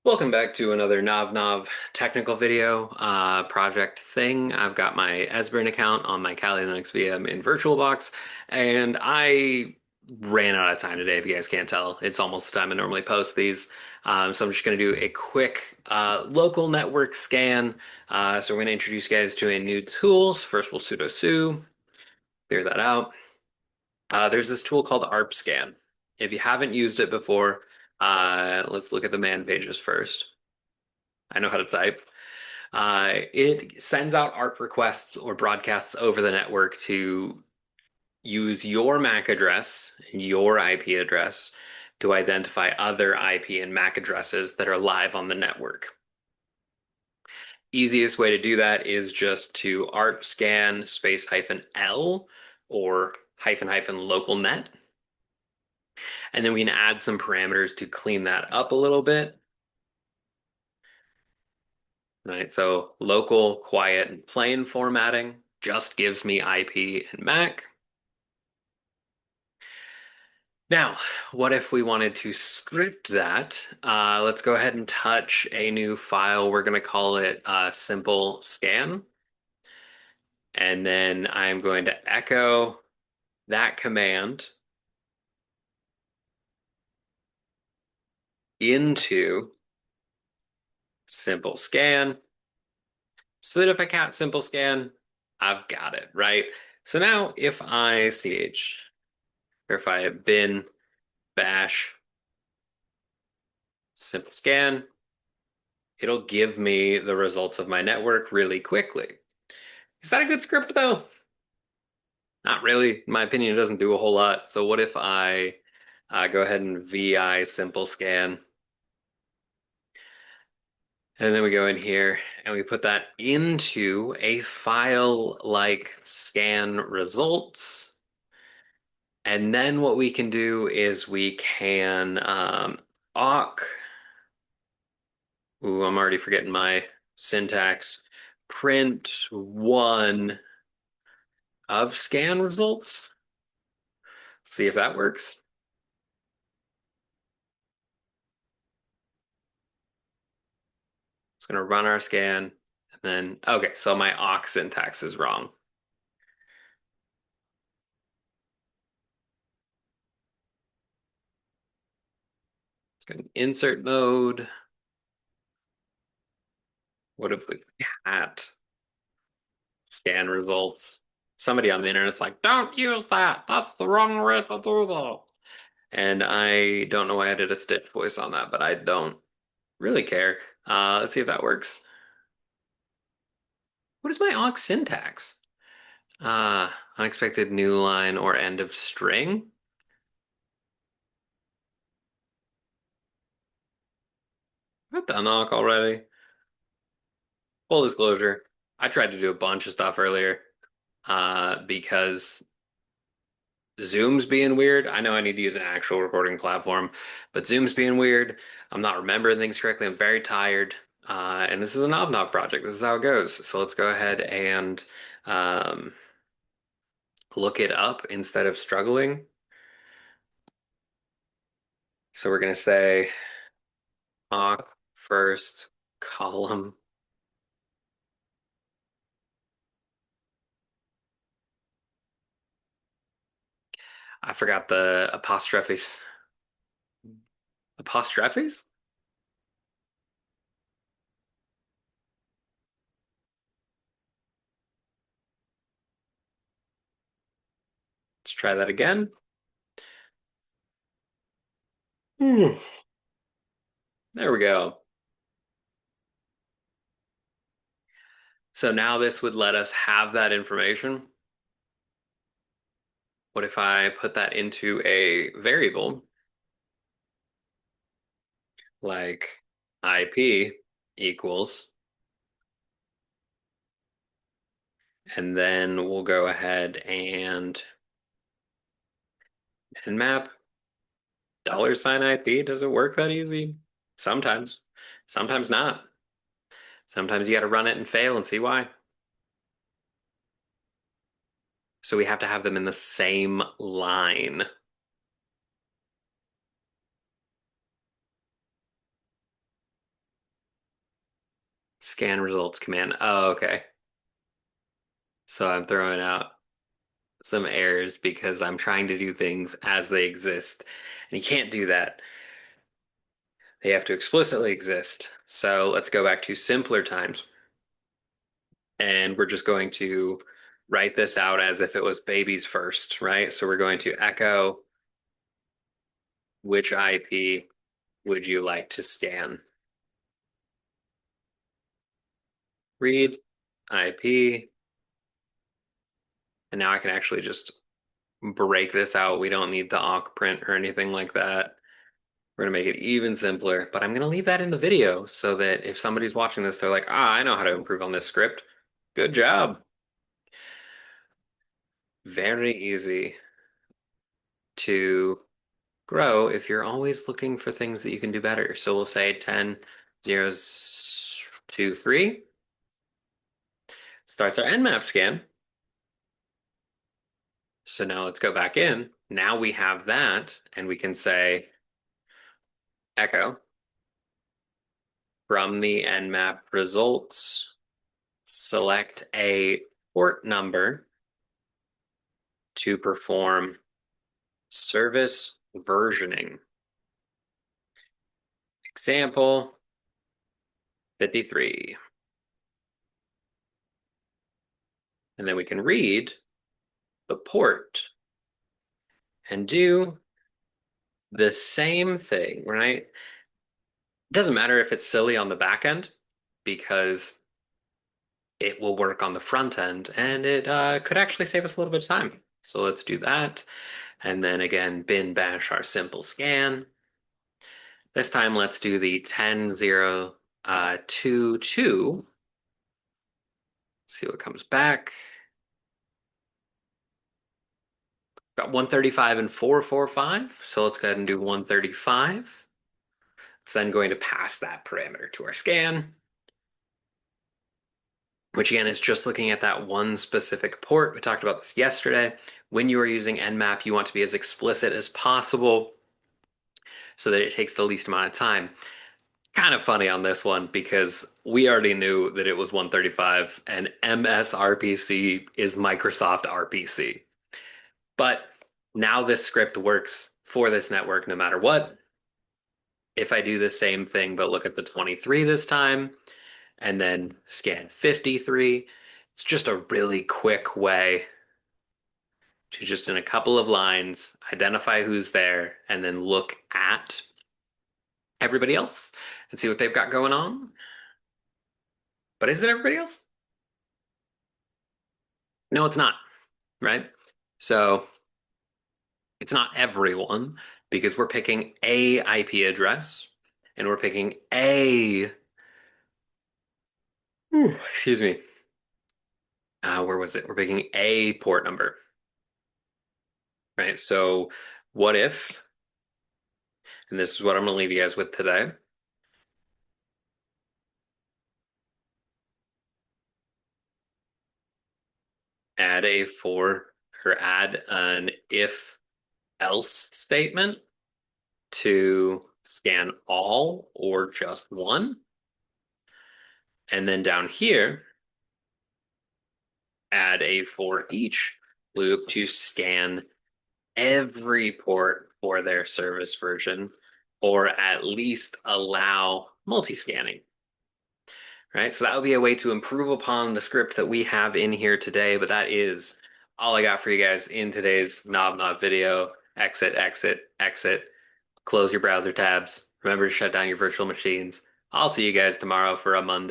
Welcome back to another NovNov technical video project thing. I've got my Esbern account on my Kali Linux VM in VirtualBox, and I ran out of time today, if you guys can't tell. It's almost the time I normally post these. So I'm just going to do a quick local network scan. So we're going to introduce you guys to a new tool. So first we'll sudo su, clear that out. There's this tool called arp-scan. If you haven't used it before, let's look at the man pages first. I know how to type. It sends out ARP requests or broadcasts over the network to use your MAC address and your IP address to identify other IP and MAC addresses that are live on the network. Easiest way to do that is just to ARP scan space -L or hyphen local net. And then we can add some parameters to clean that up a little bit. Right, so local, quiet, and plain formatting just gives me IP and MAC. Now, what if we wanted to script that? Let's go ahead and touch a new file. We're going to call it simple scan. And then I'm going to echo that command into simple scan so that if I can't simple scan, I've got it, right? So now if I ch or if I bin bash simple scan, it'll give me the results of my network really quickly. Is that a good script though? Not really. In my opinion, it doesn't do a whole lot. So what if I go ahead and VI simple scan, and then we go in here and we put that into a file like scan results. And then what we can do is we can awk. Ooh, I'm already forgetting my syntax. Print one of scan results. See if that works. It's going to run our scan. And then, okay, so my awk syntax is wrong. It's got an insert mode. What if we had scan results? Somebody on the internet's like, don't use that. That's the wrong way to do that. And I don't know why I did a Stitch voice on that, but I don't really care. Let's see if that works. What is my awk syntax? Unexpected new line or end of string. I've done awk already. Full disclosure, I tried to do a bunch of stuff earlier because Zoom's being weird. I know I need to use an actual recording platform, but Zoom's being weird. I'm not remembering things correctly. I'm very tired. And this is a NovNov project. This is how it goes. So let's go ahead and um, look it up instead of struggling. So we're going to say awk first column. I forgot the apostrophes. Apostrophes? Let's try that again. Hmm. There we go. So now this would let us have that information. What if I put that into a variable like IP equals, and then we'll go ahead and nmap $IP. Does it work that easy? Sometimes. Sometimes not. Sometimes you got to run it and fail and see why. So we have to have them in the same line. Scan results command. Oh, okay. So I'm throwing out some errors because I'm trying to do things as they exist. And you can't do that. They have to explicitly exist. So let's go back to simpler times. And we're just going to write this out as if it was babies first, right? So we're going to echo which IP would you like to scan? Read IP. And now I can actually just break this out. We don't need the awk print or anything like that. We're gonna make it even simpler, but I'm gonna leave that in the video so that if somebody's watching this, they're like, ah, I know how to improve on this script. Good job. Very easy to grow if you're always looking for things that you can do better. So we'll say 10, 0, 2, 3. Starts our nmap scan. So now let's go back in. Now we have that, and we can say echo from the nmap results, select a port number to perform service versioning. Example 53. And then we can read the port and do the same thing, right? It doesn't matter if it's silly on the back end because it will work on the front end and it could actually save us a little bit of time. So let's do that. And then again, bin bash our simple scan. This time let's do the 10.0.2.2. See what comes back. Got 135 and 445. So let's go ahead and do 135. It's then going to pass that parameter to our scan, which again is just looking at that one specific port. We talked about this yesterday. When you are using nmap, you want to be as explicit as possible so that it takes the least amount of time. Kind of funny on this one because we already knew that it was 135 and MSRPC is Microsoft RPC. But now this script works for this network no matter what. If I do the same thing but look at the 23 this time and then scan 53, it's just a really quick way to just in a couple of lines identify who's there and then look at everybody else and see what they've got going on. But is it everybody else? No, it's not, right? So it's not everyone because we're picking a IP address and we're picking a, excuse me, where was it? We're picking a port number, right? So what if, and this is what I'm going to leave you guys with today. Add a for, or add an if else statement to scan all or just one. And then down here, add a for each loop to scan every port for their service version, or at least allow multi-scanning. Right, so that would be a way to improve upon the script that we have in here today, but that is all I got for you guys in today's NovNov video. Exit, exit, exit. Close your browser tabs. Remember to shut down your virtual machines. I'll see you guys tomorrow for a Monday.